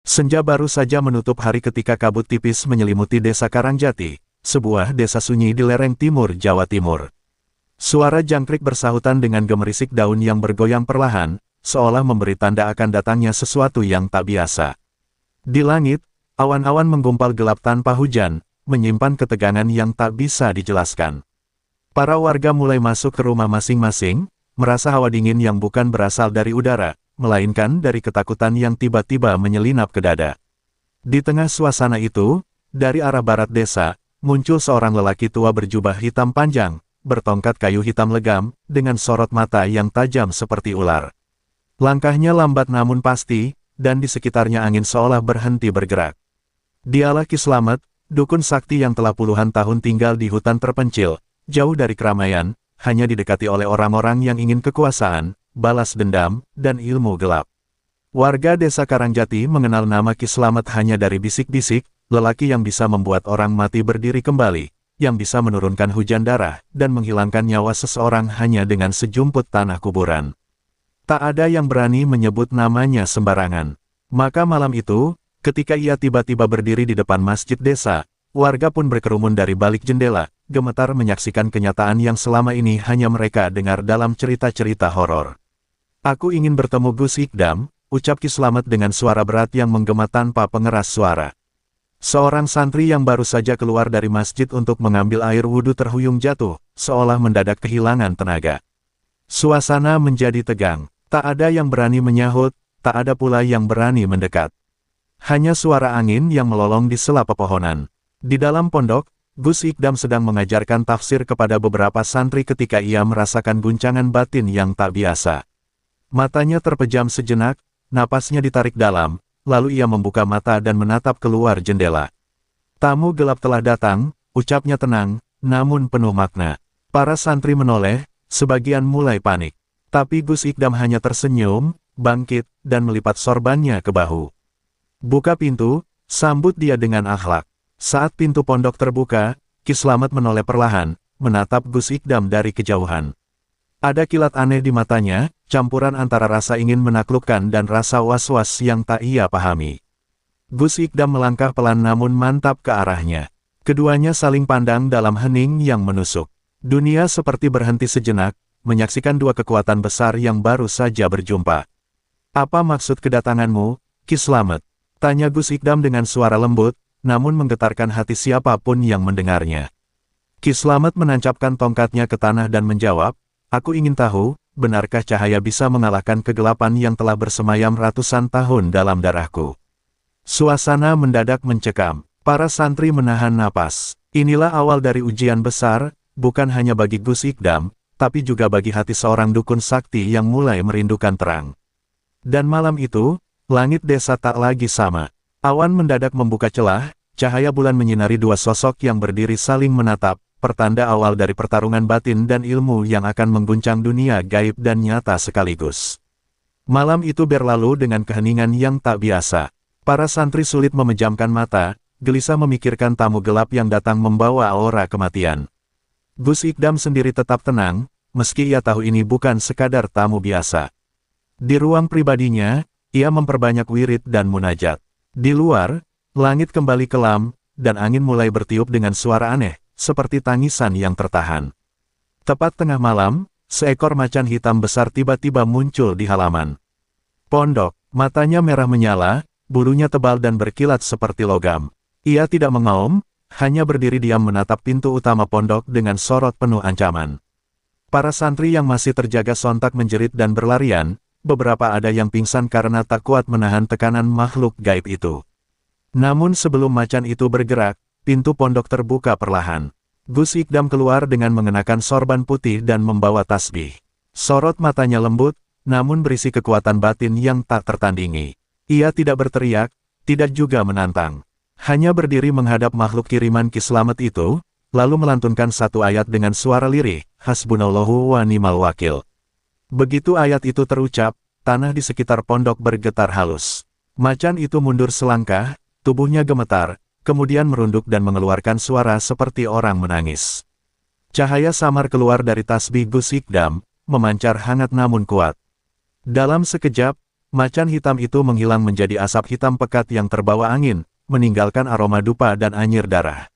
Senja baru saja menutup hari ketika kabut tipis menyelimuti desa Karangjati, sebuah desa sunyi di lereng timur Jawa Timur. Suara jangkrik bersahutan dengan gemerisik daun yang bergoyang perlahan, seolah memberi tanda akan datangnya sesuatu yang tak biasa. Di langit, awan-awan menggumpal gelap tanpa hujan, menyimpan ketegangan yang tak bisa dijelaskan. Para warga mulai masuk ke rumah masing-masing, merasa hawa dingin yang bukan berasal dari udara, melainkan dari ketakutan yang tiba-tiba menyelinap ke dada. Di tengah suasana itu, dari arah barat desa, muncul seorang lelaki tua berjubah hitam panjang, bertongkat kayu hitam legam, dengan sorot mata yang tajam seperti ular. Langkahnya lambat namun pasti, dan di sekitarnya angin seolah berhenti bergerak. Dialah Ki Slamet, dukun sakti yang telah puluhan tahun tinggal di hutan terpencil, jauh dari keramaian, hanya didekati oleh orang-orang yang ingin kekuasaan, balas dendam, dan ilmu gelap. Warga desa Karangjati mengenal nama Ki Slamet hanya dari bisik-bisik, lelaki yang bisa membuat orang mati berdiri kembali, yang bisa menurunkan hujan darah, dan menghilangkan nyawa seseorang hanya dengan sejumput tanah kuburan. Tak ada yang berani menyebut namanya sembarangan. Maka malam itu, ketika ia tiba-tiba berdiri di depan masjid desa, warga pun berkerumun dari balik jendela, gemetar menyaksikan kenyataan yang selama ini hanya mereka dengar dalam cerita-cerita horor. "Aku ingin bertemu Gus Ikdam," ucap Ki Slamet dengan suara berat yang menggema tanpa pengeras suara. Seorang santri yang baru saja keluar dari masjid untuk mengambil air wudhu terhuyung jatuh, seolah mendadak kehilangan tenaga. Suasana menjadi tegang, tak ada yang berani menyahut, tak ada pula yang berani mendekat. Hanya suara angin yang melolong di sela pepohonan. Di dalam pondok, Gus Ikdam sedang mengajarkan tafsir kepada beberapa santri ketika ia merasakan guncangan batin yang tak biasa. Matanya terpejam sejenak, napasnya ditarik dalam, lalu ia membuka mata dan menatap keluar jendela. "Tamu gelap telah datang," ucapnya tenang, namun penuh makna. Para santri menoleh, sebagian mulai panik. Tapi Gus Ikdam hanya tersenyum, bangkit, dan melipat sorbannya ke bahu. "Buka pintu," sambut dia dengan akhlak. Saat pintu pondok terbuka, Ki Slamet menoleh perlahan, menatap Gus Ikdam dari kejauhan. Ada kilat aneh di matanya, campuran antara rasa ingin menaklukkan dan rasa was-was yang tak ia pahami. Gus Ikdam melangkah pelan namun mantap ke arahnya. Keduanya saling pandang dalam hening yang menusuk. Dunia seperti berhenti sejenak, menyaksikan dua kekuatan besar yang baru saja berjumpa. "Apa maksud kedatanganmu, Ki Slamet?" tanya Gus Ikdam dengan suara lembut, namun menggetarkan hati siapapun yang mendengarnya. Ki Slamet menancapkan tongkatnya ke tanah dan menjawab, "Aku ingin tahu, benarkah cahaya bisa mengalahkan kegelapan yang telah bersemayam ratusan tahun dalam darahku?" Suasana mendadak mencekam. Para santri menahan napas. Inilah awal dari ujian besar, bukan hanya bagi Gus Ikdam, tapi juga bagi hati seorang dukun sakti yang mulai merindukan terang. Dan malam itu, langit desa tak lagi sama. Awan mendadak membuka celah, cahaya bulan menyinari dua sosok yang berdiri saling menatap, pertanda awal dari pertarungan batin dan ilmu yang akan mengguncang dunia gaib dan nyata sekaligus. Malam itu berlalu dengan keheningan yang tak biasa. Para santri sulit memejamkan mata, gelisah memikirkan tamu gelap yang datang membawa aura kematian. Gus Ikdam sendiri tetap tenang, meski ia tahu ini bukan sekadar tamu biasa. Di ruang pribadinya, ia memperbanyak wirid dan munajat. Di luar, langit kembali kelam, dan angin mulai bertiup dengan suara aneh, seperti tangisan yang tertahan. Tepat tengah malam, seekor macan hitam besar tiba-tiba muncul di halaman pondok. Matanya merah menyala, bulunya tebal dan berkilat seperti logam. Ia tidak mengaum, hanya berdiri diam menatap pintu utama pondok dengan sorot penuh ancaman. Para santri yang masih terjaga sontak menjerit dan berlarian, beberapa ada yang pingsan karena tak kuat menahan tekanan makhluk gaib itu. Namun sebelum macan itu bergerak, pintu pondok terbuka perlahan. Gus Ikdam keluar dengan mengenakan sorban putih dan membawa tasbih. Sorot matanya lembut, namun berisi kekuatan batin yang tak tertandingi. Ia tidak berteriak, tidak juga menantang. Hanya berdiri menghadap makhluk kiriman Ki Slamet itu, lalu melantunkan satu ayat dengan suara lirih, "Hasbunallahu wa ni'mal wakil." Begitu ayat itu terucap, tanah di sekitar pondok bergetar halus. Macan itu mundur selangkah, tubuhnya gemetar, kemudian merunduk dan mengeluarkan suara seperti orang menangis. Cahaya samar keluar dari tasbih Gus Ikdam, memancar hangat namun kuat. Dalam sekejap, macan hitam itu menghilang menjadi asap hitam pekat yang terbawa angin, meninggalkan aroma dupa dan anyir darah.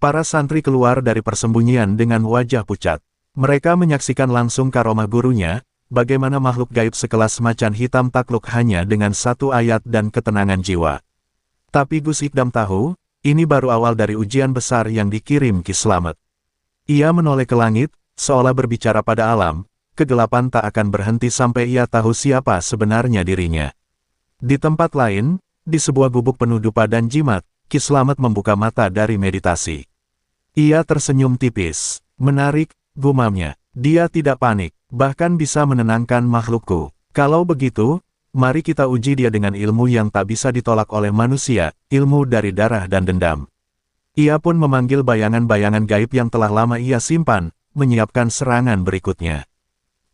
Para santri keluar dari persembunyian dengan wajah pucat. Mereka menyaksikan langsung karomah gurunya, bagaimana makhluk gaib sekelas macan hitam takluk hanya dengan satu ayat dan ketenangan jiwa. Tapi Gus Ikdam tahu, ini baru awal dari ujian besar yang dikirim Ki Slamet. Ia menoleh ke langit, seolah berbicara pada alam, kegelapan tak akan berhenti sampai ia tahu siapa sebenarnya dirinya. Di tempat lain, di sebuah gubuk penuh dupa dan jimat, Ki Slamet membuka mata dari meditasi. Ia tersenyum tipis, menarik, gumamnya. Dia tidak panik, bahkan bisa menenangkan makhlukku. Kalau begitu, mari kita uji dia dengan ilmu yang tak bisa ditolak oleh manusia, ilmu dari darah dan dendam. Ia pun memanggil bayangan-bayangan gaib yang telah lama ia simpan, menyiapkan serangan berikutnya.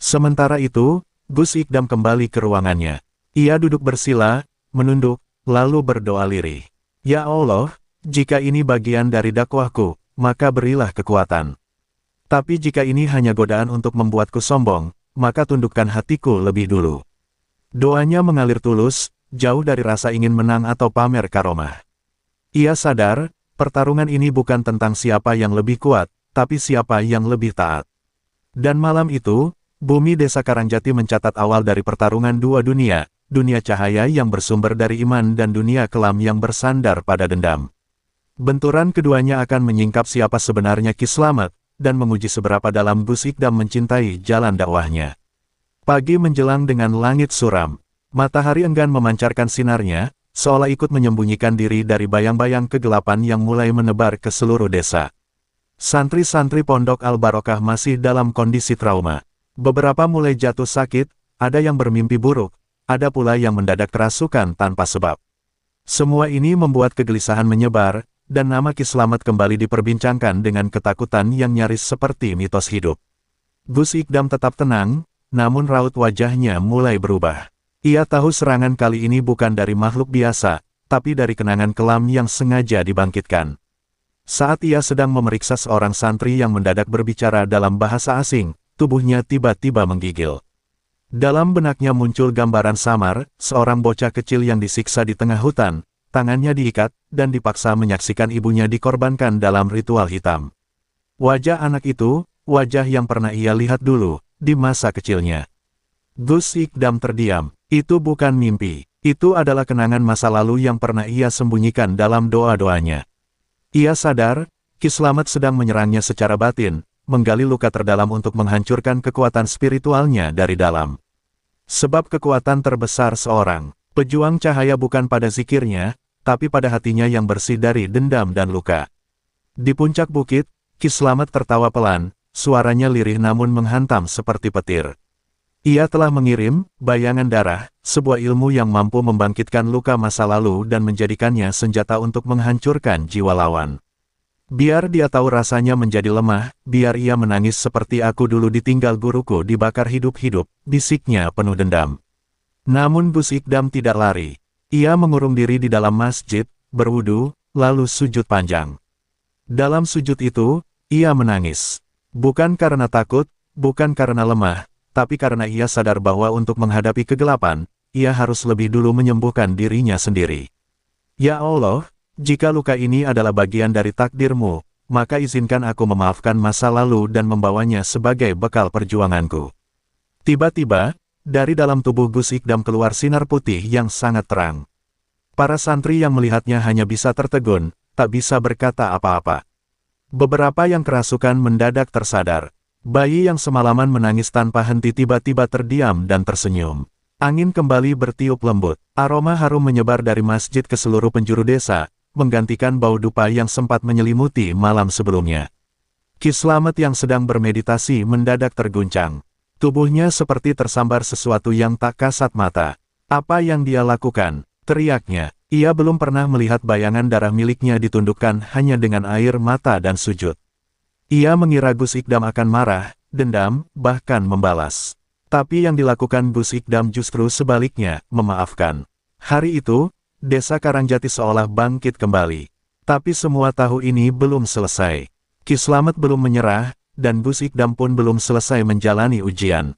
Sementara itu, Gus Ikdam kembali ke ruangannya. Ia duduk bersila, menunduk, lalu berdoa lirih. Ya Allah, jika ini bagian dari dakwahku, maka berilah kekuatan. Tapi jika ini hanya godaan untuk membuatku sombong, maka tundukkan hatiku lebih dulu. Doanya mengalir tulus, jauh dari rasa ingin menang atau pamer karomah. Ia sadar, pertarungan ini bukan tentang siapa yang lebih kuat, tapi siapa yang lebih taat. Dan malam itu, bumi desa Karangjati mencatat awal dari pertarungan dua dunia, dunia cahaya yang bersumber dari iman dan dunia kelam yang bersandar pada dendam. Benturan keduanya akan menyingkap siapa sebenarnya Ki Slamet, dan menguji seberapa dalam Gus Ikdam mencintai jalan dakwahnya. Pagi menjelang dengan langit suram. Matahari enggan memancarkan sinarnya, seolah ikut menyembunyikan diri dari bayang-bayang kegelapan yang mulai menebar ke seluruh desa. Santri-santri Pondok Al-Barokah masih dalam kondisi trauma. Beberapa mulai jatuh sakit, ada yang bermimpi buruk, ada pula yang mendadak kerasukan tanpa sebab. Semua ini membuat kegelisahan menyebar, dan nama Ki Slamet kembali diperbincangkan dengan ketakutan yang nyaris seperti mitos hidup. Gus Ikdam tetap tenang, namun raut wajahnya mulai berubah. Ia tahu serangan kali ini bukan dari makhluk biasa, tapi dari kenangan kelam yang sengaja dibangkitkan. Saat ia sedang memeriksa seorang santri yang mendadak berbicara dalam bahasa asing, tubuhnya tiba-tiba menggigil. Dalam benaknya muncul gambaran samar, seorang bocah kecil yang disiksa di tengah hutan, tangannya diikat, dan dipaksa menyaksikan ibunya dikorbankan dalam ritual hitam. Wajah anak itu, wajah yang pernah ia lihat dulu, di masa kecilnya. Gus Ikdam terdiam. Itu bukan mimpi. Itu adalah kenangan masa lalu yang pernah ia sembunyikan dalam doa-doanya. Ia sadar, Ki Slamet sedang menyerangnya secara batin, menggali luka terdalam untuk menghancurkan kekuatan spiritualnya dari dalam. Sebab kekuatan terbesar seorang pejuang cahaya bukan pada zikirnya, tapi pada hatinya yang bersih dari dendam dan luka. Di puncak bukit, Ki Slamet tertawa pelan, suaranya lirih namun menghantam seperti petir. Ia telah mengirim, bayangan darah, sebuah ilmu yang mampu membangkitkan luka masa lalu dan menjadikannya senjata untuk menghancurkan jiwa lawan. Biar dia tahu rasanya menjadi lemah, biar ia menangis seperti aku dulu ditinggal guruku dibakar hidup-hidup, bisiknya penuh dendam. Namun Gus Ikdam tidak lari. Ia mengurung diri di dalam masjid, berwudu, lalu sujud panjang. Dalam sujud itu, ia menangis. Bukan karena takut, bukan karena lemah, tapi karena ia sadar bahwa untuk menghadapi kegelapan, ia harus lebih dulu menyembuhkan dirinya sendiri. Ya Allah, jika luka ini adalah bagian dari takdirmu, maka izinkan aku memaafkan masa lalu dan membawanya sebagai bekal perjuanganku. Tiba-tiba, dari dalam tubuh Gus Ikdam keluar sinar putih yang sangat terang. Para santri yang melihatnya hanya bisa tertegun, tak bisa berkata apa-apa. Beberapa yang kerasukan mendadak tersadar. Bayi yang semalaman menangis tanpa henti tiba-tiba terdiam dan tersenyum. Angin kembali bertiup lembut. Aroma harum menyebar dari masjid ke seluruh penjuru desa, menggantikan bau dupa yang sempat menyelimuti malam sebelumnya. Ki Slamet yang sedang bermeditasi mendadak terguncang. Tubuhnya seperti tersambar sesuatu yang tak kasat mata. Apa yang dia lakukan? Teriaknya. Ia belum pernah melihat bayangan darah miliknya ditundukkan hanya dengan air mata dan sujud. Ia mengira Gus Ikdam akan marah, dendam, bahkan membalas. Tapi yang dilakukan Gus Ikdam justru sebaliknya, memaafkan. Hari itu, desa Karangjati seolah bangkit kembali. Tapi semua tahu ini belum selesai. Ki Slamet belum menyerah, dan Gus Ikdam pun belum selesai menjalani ujian.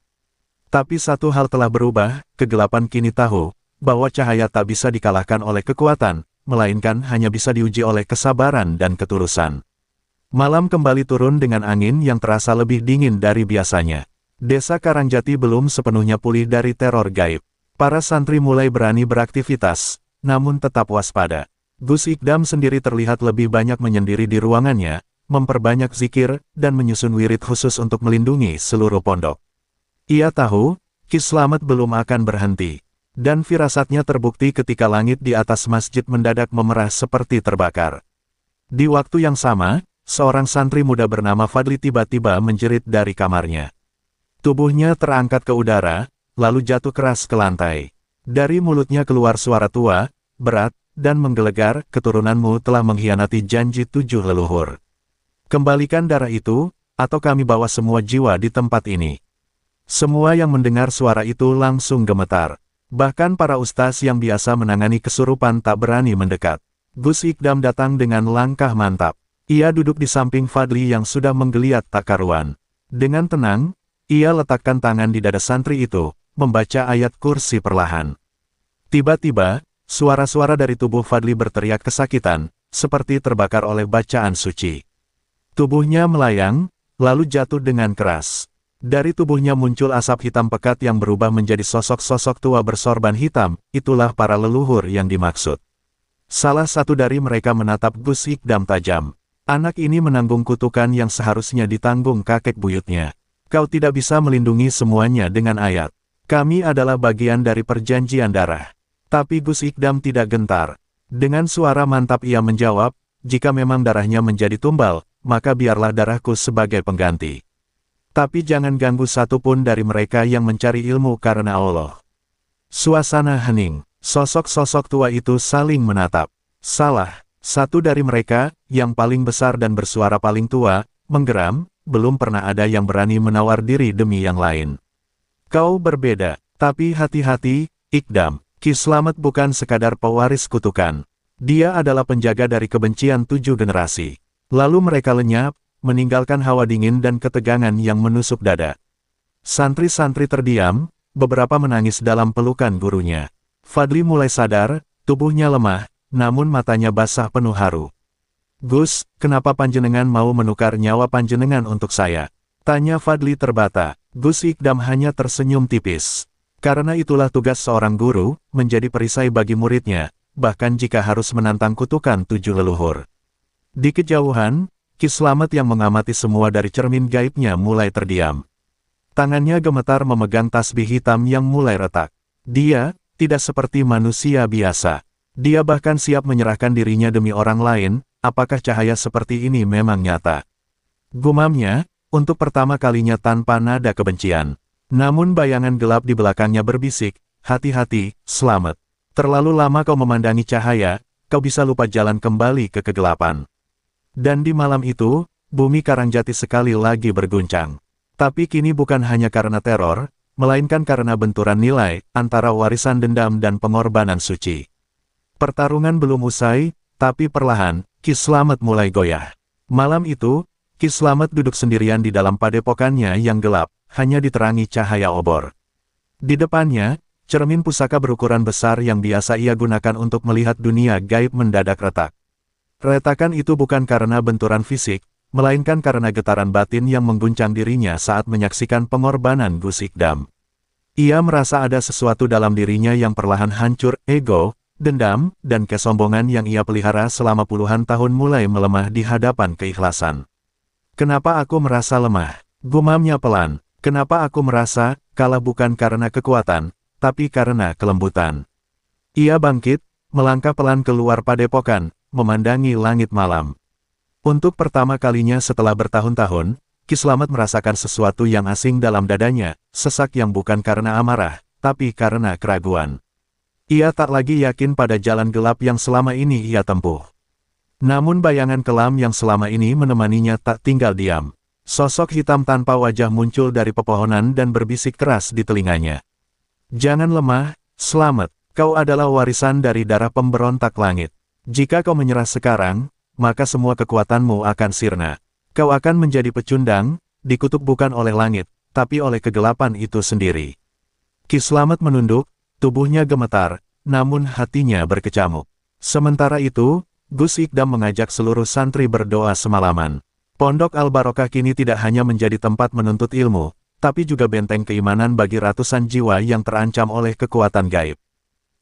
Tapi satu hal telah berubah, kegelapan kini tahu, bahwa cahaya tak bisa dikalahkan oleh kekuatan, melainkan hanya bisa diuji oleh kesabaran dan ketulusan. Malam kembali turun dengan angin yang terasa lebih dingin dari biasanya. Desa Karangjati belum sepenuhnya pulih dari teror gaib. Para santri mulai berani beraktivitas, namun tetap waspada. Gus Ikdam sendiri terlihat lebih banyak menyendiri di ruangannya, memperbanyak zikir, dan menyusun wirid khusus untuk melindungi seluruh pondok. Ia tahu, Ki Slamet belum akan berhenti. Dan firasatnya terbukti ketika langit di atas masjid mendadak memerah seperti terbakar. Di waktu yang sama, seorang santri muda bernama Fadli tiba-tiba menjerit dari kamarnya. Tubuhnya terangkat ke udara, lalu jatuh keras ke lantai. Dari mulutnya keluar suara tua, berat, dan menggelegar, keturunanmu telah mengkhianati janji 7 leluhur. Kembalikan darah itu, atau kami bawa semua jiwa di tempat ini. Semua yang mendengar suara itu langsung gemetar. Bahkan para ustaz yang biasa menangani kesurupan tak berani mendekat. Gus Ikdam datang dengan langkah mantap. Ia duduk di samping Fadli yang sudah menggeliat tak karuan. Dengan tenang, ia letakkan tangan di dada santri itu, membaca ayat kursi perlahan. Tiba-tiba, suara-suara dari tubuh Fadli berteriak kesakitan, seperti terbakar oleh bacaan suci. Tubuhnya melayang, lalu jatuh dengan keras. Dari tubuhnya muncul asap hitam pekat yang berubah menjadi sosok-sosok tua bersorban hitam, itulah para leluhur yang dimaksud. Salah satu dari mereka menatap Gus Ikdam tajam. Anak ini menanggung kutukan yang seharusnya ditanggung kakek buyutnya. Kau tidak bisa melindungi semuanya dengan ayat. Kami adalah bagian dari perjanjian darah. Tapi Gus Ikdam tidak gentar. Dengan suara mantap ia menjawab, jika memang darahnya menjadi tumbal, maka biarlah darahku sebagai pengganti. Tapi jangan ganggu satupun dari mereka yang mencari ilmu karena Allah. Suasana hening. Sosok-sosok tua itu saling menatap. Salah. Satu dari mereka, yang paling besar dan bersuara paling tua, menggeram, belum pernah ada yang berani menawar diri demi yang lain. Kau berbeda, tapi hati-hati, Ikdam. Ki Slamet bukan sekadar pewaris kutukan. Dia adalah penjaga dari kebencian 7 generasi. Lalu mereka lenyap, meninggalkan hawa dingin dan ketegangan yang menusuk dada. Santri-santri terdiam, beberapa menangis dalam pelukan gurunya. Fadli mulai sadar, tubuhnya lemah, namun matanya basah penuh haru. Gus, kenapa panjenengan mau menukar nyawa panjenengan untuk saya? Tanya Fadli terbata. Gus Ikdam hanya tersenyum tipis. Karena itulah tugas seorang guru, menjadi perisai bagi muridnya, bahkan jika harus menantang kutukan 7 leluhur. Di kejauhan, Ki Slamet yang mengamati semua dari cermin gaibnya mulai terdiam. Tangannya gemetar memegang tasbih hitam yang mulai retak. Dia tidak seperti manusia biasa. Dia bahkan siap menyerahkan dirinya demi orang lain, apakah cahaya seperti ini memang nyata? Gumamnya, untuk pertama kalinya tanpa nada kebencian. Namun bayangan gelap di belakangnya berbisik, hati-hati, Slamet. Terlalu lama kau memandangi cahaya, kau bisa lupa jalan kembali ke kegelapan. Dan di malam itu, bumi Karangjati sekali lagi berguncang. Tapi kini bukan hanya karena teror, melainkan karena benturan nilai, antara warisan dendam dan pengorbanan suci. Pertarungan belum usai, tapi perlahan, Ki Slamet mulai goyah. Malam itu, Ki Slamet duduk sendirian di dalam padepokannya yang gelap, hanya diterangi cahaya obor. Di depannya, cermin pusaka berukuran besar yang biasa ia gunakan untuk melihat dunia gaib mendadak retak. Retakan itu bukan karena benturan fisik, melainkan karena getaran batin yang mengguncang dirinya saat menyaksikan pengorbanan Gus Ikdam. Ia merasa ada sesuatu dalam dirinya yang perlahan hancur, ego, dendam, dan kesombongan yang ia pelihara selama puluhan tahun mulai melemah di hadapan keikhlasan. Kenapa aku merasa lemah? Gumamnya pelan. Kenapa aku merasa kalah bukan karena kekuatan, tapi karena kelembutan. Ia bangkit, melangkah pelan keluar padepokan, memandangi langit malam. Untuk pertama kalinya setelah bertahun-tahun, Ki Slamet merasakan sesuatu yang asing dalam dadanya, sesak yang bukan karena amarah, tapi karena keraguan. Ia tak lagi yakin pada jalan gelap yang selama ini ia tempuh. Namun bayangan kelam yang selama ini menemaninya tak tinggal diam. Sosok hitam tanpa wajah muncul dari pepohonan dan berbisik keras di telinganya. Jangan lemah, Slamet, kau adalah warisan dari darah pemberontak langit. Jika kau menyerah sekarang, maka semua kekuatanmu akan sirna. Kau akan menjadi pecundang, dikutuk bukan oleh langit, tapi oleh kegelapan itu sendiri. Ki Slamet menunduk, tubuhnya gemetar, namun hatinya berkecamuk. Sementara itu, Gus Ikdam mengajak seluruh santri berdoa semalaman. Pondok Al-Barokah kini tidak hanya menjadi tempat menuntut ilmu, tapi juga benteng keimanan bagi ratusan jiwa yang terancam oleh kekuatan gaib.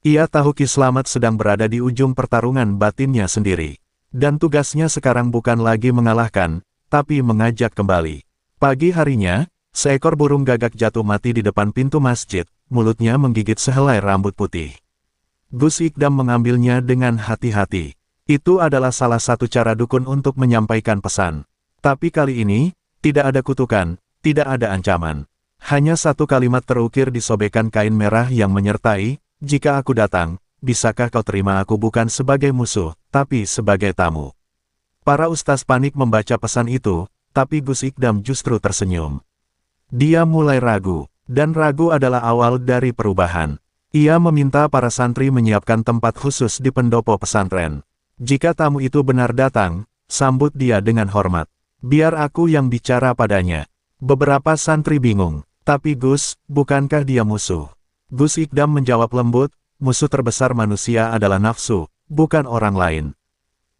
Ia tahu Ki Slamet sedang berada di ujung pertarungan batinnya sendiri. Dan tugasnya sekarang bukan lagi mengalahkan, tapi mengajak kembali. Pagi harinya, seekor burung gagak jatuh mati di depan pintu masjid, mulutnya menggigit sehelai rambut putih. Gus Ikdam mengambilnya dengan hati-hati. Itu adalah salah satu cara dukun untuk menyampaikan pesan. Tapi kali ini, tidak ada kutukan, tidak ada ancaman. Hanya satu kalimat terukir di sobekan kain merah yang menyertai, "Jika aku datang, bisakah kau terima aku bukan sebagai musuh, tapi sebagai tamu?" Para ustaz panik membaca pesan itu, tapi Gus Ikdam justru tersenyum. Dia mulai ragu, dan ragu adalah awal dari perubahan. Ia meminta para santri menyiapkan tempat khusus di pendopo pesantren. Jika tamu itu benar datang, sambut dia dengan hormat. Biar aku yang bicara padanya. Beberapa santri bingung, tapi Gus, bukankah dia musuh? Gus Ikdam menjawab lembut, musuh terbesar manusia adalah nafsu, bukan orang lain.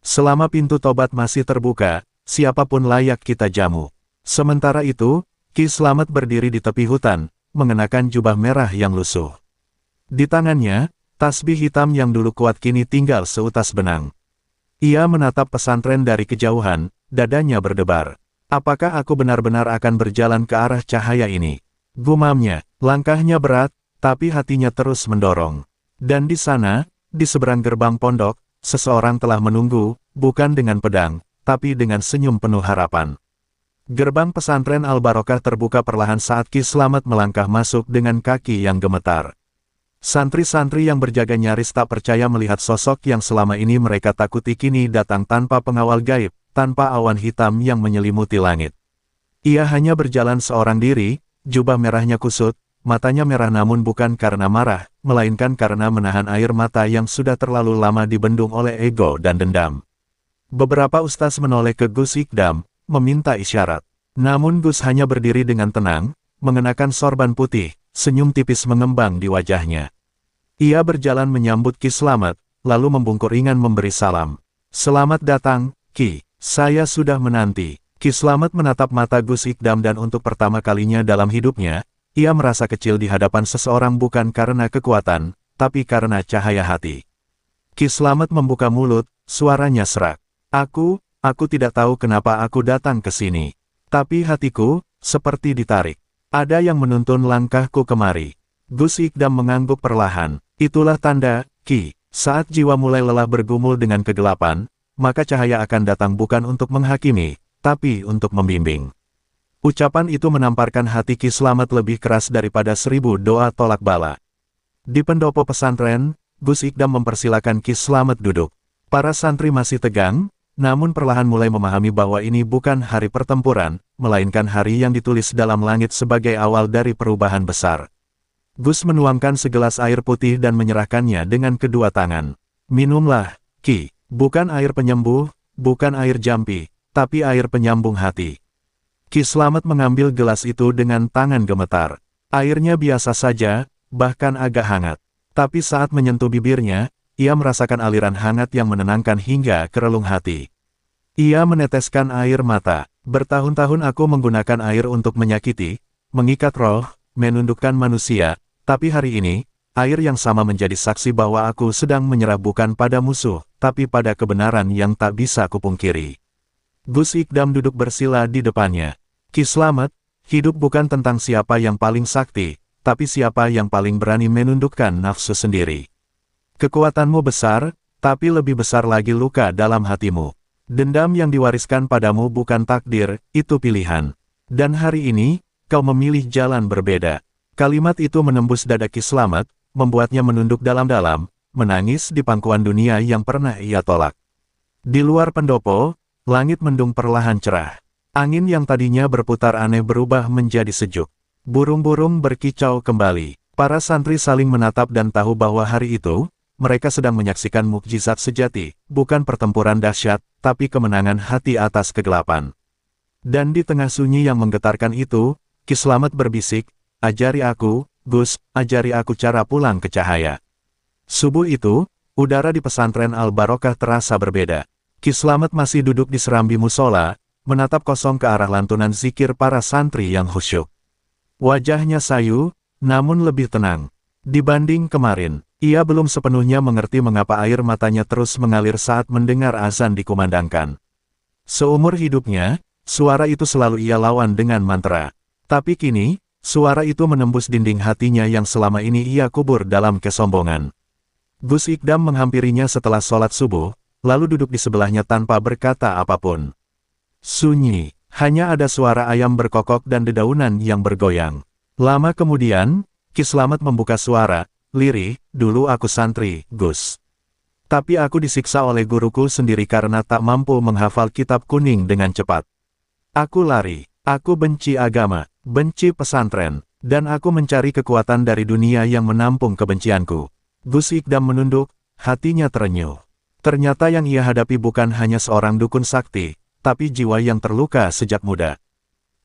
Selama pintu tobat masih terbuka, siapapun layak kita jamu. Sementara itu, Ki Slamet berdiri di tepi hutan, mengenakan jubah merah yang lusuh. Di tangannya, tasbih hitam yang dulu kuat kini tinggal seutas benang. Ia menatap pesantren dari kejauhan, dadanya berdebar. Apakah aku benar-benar akan berjalan ke arah cahaya ini? Gumamnya, langkahnya berat, tapi hatinya terus mendorong. Dan di sana, di seberang gerbang pondok, seseorang telah menunggu, bukan dengan pedang, tapi dengan senyum penuh harapan. Gerbang pesantren Al-Barokah terbuka perlahan saat Ki Slamet melangkah masuk dengan kaki yang gemetar. Santri-santri yang berjaga nyaris tak percaya melihat sosok yang selama ini mereka takuti kini datang tanpa pengawal gaib, tanpa awan hitam yang menyelimuti langit. Ia hanya berjalan seorang diri, jubah merahnya kusut, matanya merah namun bukan karena marah, melainkan karena menahan air mata yang sudah terlalu lama dibendung oleh ego dan dendam. Beberapa ustaz menoleh ke Gus Ikdam, meminta isyarat. Namun Gus hanya berdiri dengan tenang, mengenakan sorban putih, senyum tipis mengembang di wajahnya. Ia berjalan menyambut Ki Slamet, lalu membungkuk ringan memberi salam. "Selamat datang, Ki. Saya sudah menanti." Ki Slamet menatap mata Gus Ikdam dan untuk pertama kalinya dalam hidupnya, ia merasa kecil di hadapan seseorang bukan karena kekuatan, tapi karena cahaya hati. Ki Slamet membuka mulut, suaranya serak. Aku tidak tahu kenapa aku datang ke sini. Tapi hatiku, seperti ditarik. Ada yang menuntun langkahku kemari." Gus Ikdam mengangguk perlahan. "Itulah tanda, Ki. Saat jiwa mulai lelah bergumul dengan kegelapan, maka cahaya akan datang bukan untuk menghakimi, tapi untuk membimbing." Ucapan itu menamparkan hati Ki Slamet lebih keras daripada 1000 doa tolak bala. Di pendopo pesantren, Gus Ikdam mempersilakan Ki Slamet duduk. Para santri masih tegang, namun perlahan mulai memahami bahwa ini bukan hari pertempuran, melainkan hari yang ditulis dalam langit sebagai awal dari perubahan besar. Gus menuangkan segelas air putih dan menyerahkannya dengan kedua tangan. "Minumlah, Ki. Bukan air penyembuh, bukan air jampi, tapi air penyambung hati." Ki Slamet mengambil gelas itu dengan tangan gemetar. Airnya biasa saja, bahkan agak hangat. Tapi saat menyentuh bibirnya, ia merasakan aliran hangat yang menenangkan hingga ke relung hati. Ia meneteskan air mata. "Bertahun-tahun aku menggunakan air untuk menyakiti, mengikat roh, menundukkan manusia, tapi hari ini, air yang sama menjadi saksi bahwa aku sedang menyerah bukan pada musuh, tapi pada kebenaran yang tak bisa kupungkiri." Gus Ikdam duduk bersila di depannya. "Ki Slamet, hidup bukan tentang siapa yang paling sakti, tapi siapa yang paling berani menundukkan nafsu sendiri. Kekuatanmu besar, tapi lebih besar lagi luka dalam hatimu. Dendam yang diwariskan padamu bukan takdir, itu pilihan. Dan hari ini, kau memilih jalan berbeda." Kalimat itu menembus dada Ki Slamet, membuatnya menunduk dalam-dalam, menangis di pangkuan dunia yang pernah ia tolak. Di luar pendopo, langit mendung perlahan cerah. Angin yang tadinya berputar aneh berubah menjadi sejuk. Burung-burung berkicau kembali. Para santri saling menatap dan tahu bahwa hari itu, mereka sedang menyaksikan mukjizat sejati, bukan pertempuran dahsyat, tapi kemenangan hati atas kegelapan. Dan di tengah sunyi yang menggetarkan itu, Ki Slamet berbisik, "Ajari aku, Gus, ajari aku cara pulang ke cahaya. Subuh itu, udara di pesantren Al-Barokah terasa berbeda. Ki Slamet masih duduk di serambi musola, menatap kosong ke arah lantunan zikir para santri yang khusyuk. Wajahnya sayu, namun lebih tenang. Dibanding kemarin, ia belum sepenuhnya mengerti mengapa air matanya terus mengalir saat mendengar azan dikumandangkan. Seumur hidupnya, suara itu selalu ia lawan dengan mantra. Tapi kini, suara itu menembus dinding hatinya yang selama ini ia kubur dalam kesombongan. Gus Ikdam menghampirinya setelah sholat subuh, lalu duduk di sebelahnya tanpa berkata apapun. Sunyi, hanya ada suara ayam berkokok dan dedaunan yang bergoyang. Lama kemudian, Ki Slamet membuka suara, lirih, dulu aku santri, Gus. Tapi aku disiksa oleh guruku sendiri karena tak mampu menghafal kitab kuning dengan cepat. Aku lari, aku benci agama, benci pesantren, dan aku mencari kekuatan dari dunia yang menampung kebencianku. Gus Ikdam menunduk, hatinya terenyuh. Ternyata yang ia hadapi bukan hanya seorang dukun sakti, tapi jiwa yang terluka sejak muda.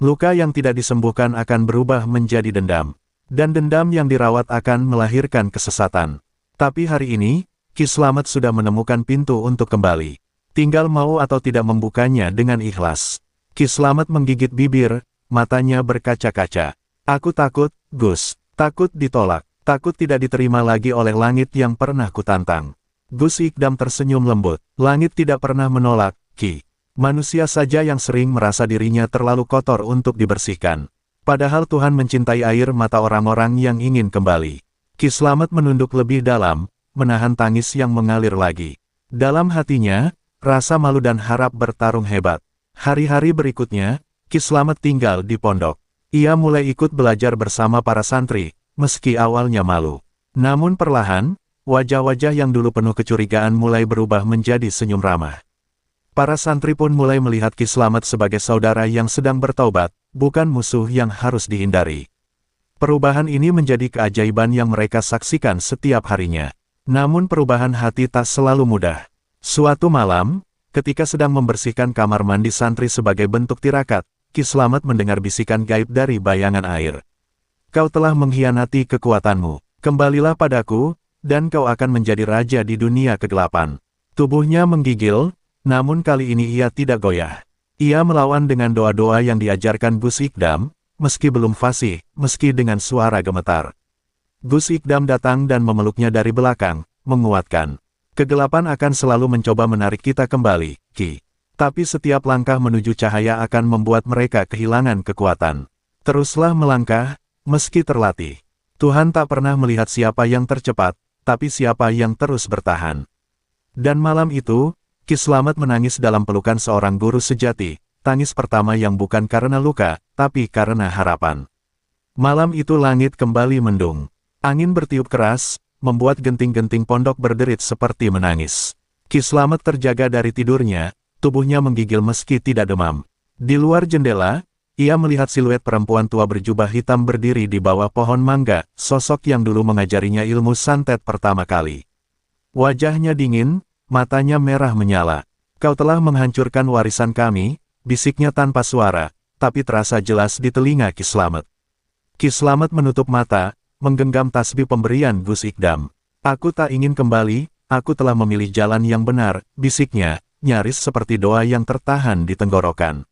Luka yang tidak disembuhkan akan berubah menjadi dendam. Dan dendam yang dirawat akan melahirkan kesesatan. Tapi hari ini, Ki Slamet sudah menemukan pintu untuk kembali. Tinggal mau atau tidak membukanya dengan ikhlas. Ki Slamet menggigit bibir, matanya berkaca-kaca. Aku takut, Gus, takut ditolak. Takut tidak diterima lagi oleh langit yang pernah kutantang. Gus Ikdam tersenyum lembut. Langit tidak pernah menolak, Ki. Manusia saja yang sering merasa dirinya terlalu kotor untuk dibersihkan. Padahal Tuhan mencintai air mata orang-orang yang ingin kembali. Ki Slamet menunduk lebih dalam, menahan tangis yang mengalir lagi. Dalam hatinya, rasa malu dan harap bertarung hebat. Hari-hari berikutnya, Ki Slamet tinggal di pondok. Ia mulai ikut belajar bersama para santri, meski awalnya malu. Namun perlahan, wajah-wajah yang dulu penuh kecurigaan mulai berubah menjadi senyum ramah. Para santri pun mulai melihat Ki Slamet sebagai saudara yang sedang bertaubat, bukan musuh yang harus dihindari. Perubahan ini menjadi keajaiban yang mereka saksikan setiap harinya. Namun perubahan hati tak selalu mudah. Suatu malam, ketika sedang membersihkan kamar mandi santri sebagai bentuk tirakat, Ki Slamet mendengar bisikan gaib dari bayangan air. Kau telah mengkhianati kekuatanmu, kembalilah padaku, dan kau akan menjadi raja di dunia kegelapan. Tubuhnya menggigil, namun kali ini ia tidak goyah. Ia melawan dengan doa-doa yang diajarkan Gus Ikdam, meski belum fasih, meski dengan suara gemetar. Gus Ikdam datang dan memeluknya dari belakang, menguatkan. Kegelapan akan selalu mencoba menarik kita kembali, Ki. Tapi setiap langkah menuju cahaya akan membuat mereka kehilangan kekuatan. Teruslah melangkah, meski terlatih. Tuhan tak pernah melihat siapa yang tercepat, tapi siapa yang terus bertahan. Dan malam itu, Ki Slamet menangis dalam pelukan seorang guru sejati, tangis pertama yang bukan karena luka, tapi karena harapan. Malam itu langit kembali mendung. Angin bertiup keras, membuat genting-genting pondok berderit seperti menangis. Ki Slamet terjaga dari tidurnya, tubuhnya menggigil meski tidak demam. Di luar jendela, ia melihat siluet perempuan tua berjubah hitam berdiri di bawah pohon mangga, sosok yang dulu mengajarinya ilmu santet pertama kali. Wajahnya dingin, matanya merah menyala. Kau telah menghancurkan warisan kami, bisiknya tanpa suara, tapi terasa jelas di telinga Ki Slamet. Ki Slamet menutup mata, menggenggam tasbih pemberian Gus Ikdam. Aku tak ingin kembali, aku telah memilih jalan yang benar, bisiknya, nyaris seperti doa yang tertahan di tenggorokan.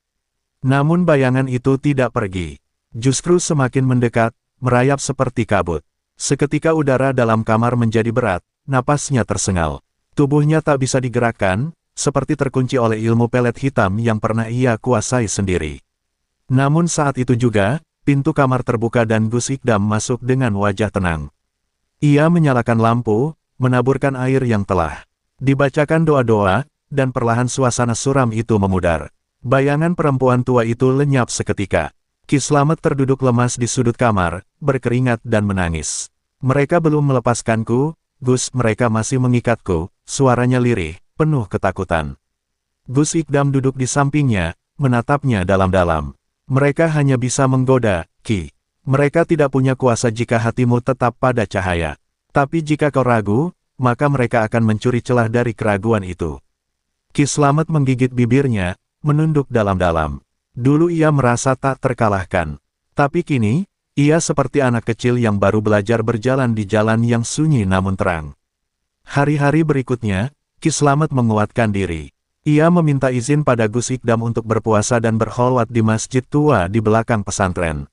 Namun bayangan itu tidak pergi. Justru semakin mendekat, merayap seperti kabut. Seketika udara dalam kamar menjadi berat, napasnya tersengal. Tubuhnya tak bisa digerakkan, seperti terkunci oleh ilmu pelet hitam yang pernah ia kuasai sendiri. Namun saat itu juga, pintu kamar terbuka dan Gus Ikdam masuk dengan wajah tenang. Ia menyalakan lampu, menaburkan air yang telah dibacakan doa-doa, dan perlahan suasana suram itu memudar. Bayangan perempuan tua itu lenyap seketika. Ki Slamet terduduk lemas di sudut kamar, berkeringat dan menangis. Mereka belum melepaskanku, Gus, mereka masih mengikatku, suaranya lirih, penuh ketakutan. Gus Ikdam duduk di sampingnya, menatapnya dalam-dalam. Mereka hanya bisa menggoda, Ki. Mereka tidak punya kuasa jika hatimu tetap pada cahaya. Tapi jika kau ragu, maka mereka akan mencuri celah dari keraguan itu. Ki Slamet menggigit bibirnya, menunduk dalam-dalam. Dulu ia merasa tak terkalahkan. Tapi kini, Ia seperti anak kecil yang baru belajar berjalan di jalan yang sunyi namun terang. Hari-hari berikutnya, Ki Slamet menguatkan diri. Ia meminta izin pada Gus Ikdam untuk berpuasa dan berkholwat di masjid tua di belakang pesantren.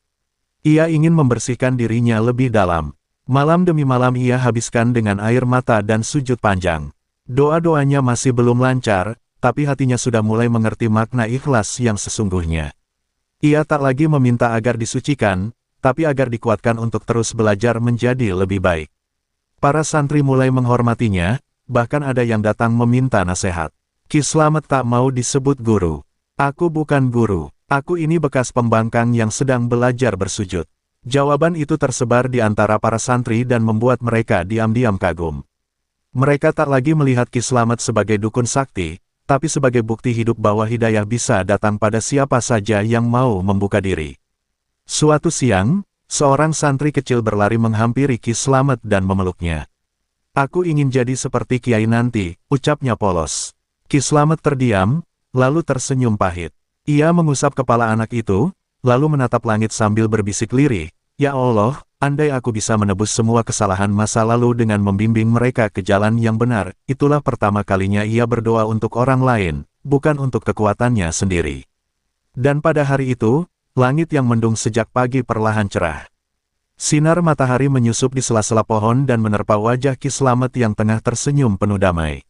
Ia ingin membersihkan dirinya lebih dalam. Malam demi malam ia habiskan dengan air mata dan sujud panjang. Doa-doanya masih belum lancar, tapi hatinya sudah mulai mengerti makna ikhlas yang sesungguhnya. Ia tak lagi meminta agar disucikan, tapi agar dikuatkan untuk terus belajar menjadi lebih baik. Para santri mulai menghormatinya, bahkan ada yang datang meminta nasihat. Ki Slamet tak mau disebut guru. Aku bukan guru, aku ini bekas pembangkang yang sedang belajar bersujud. Jawaban itu tersebar di antara para santri dan membuat mereka diam-diam kagum. Mereka tak lagi melihat Ki Slamet sebagai dukun sakti, tapi sebagai bukti hidup bahwa hidayah bisa datang pada siapa saja yang mau membuka diri. Suatu siang, seorang santri kecil berlari menghampiri Ki Slamet dan memeluknya. Aku ingin jadi seperti Kiai nanti, ucapnya polos. Ki Slamet terdiam, lalu tersenyum pahit. Ia mengusap kepala anak itu, lalu menatap langit sambil berbisik lirih, "Ya Allah, andai aku bisa menebus semua kesalahan masa lalu dengan membimbing mereka ke jalan yang benar." Itulah pertama kalinya ia berdoa untuk orang lain, bukan untuk kekuatannya sendiri. Dan pada hari itu, langit yang mendung sejak pagi perlahan cerah. Sinar matahari menyusup di sela-sela pohon dan menerpa wajah Ki Slamet yang tengah tersenyum penuh damai.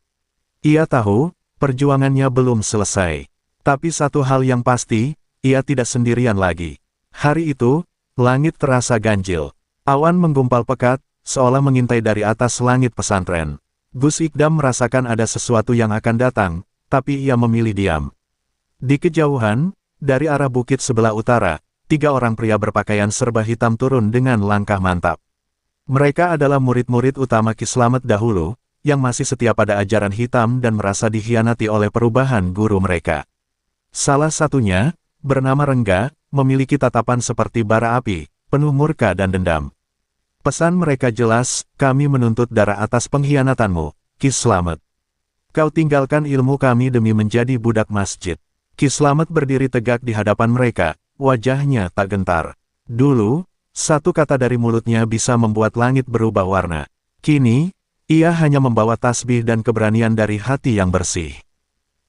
Ia tahu, perjuangannya belum selesai. Tapi satu hal yang pasti, ia tidak sendirian lagi. Hari itu, langit terasa ganjil. Awan menggumpal pekat, seolah mengintai dari atas langit pesantren. Gus Ikdam merasakan ada sesuatu yang akan datang, tapi ia memilih diam. Di kejauhan, dari arah bukit sebelah utara, 3 orang pria berpakaian serba hitam turun dengan langkah mantap. Mereka adalah murid-murid utama Ki Slamet dahulu, yang masih setia pada ajaran hitam dan merasa dikhianati oleh perubahan guru mereka. Salah satunya, bernama Rengga, memiliki tatapan seperti bara api, penuh murka dan dendam. Pesan mereka jelas, "Kami menuntut darah atas pengkhianatanmu, Ki Slamet. Kau tinggalkan ilmu kami demi menjadi budak masjid." Ki Slamet berdiri tegak di hadapan mereka, wajahnya tak gentar. Dulu, satu kata dari mulutnya bisa membuat langit berubah warna. Kini, ia hanya membawa tasbih dan keberanian dari hati yang bersih.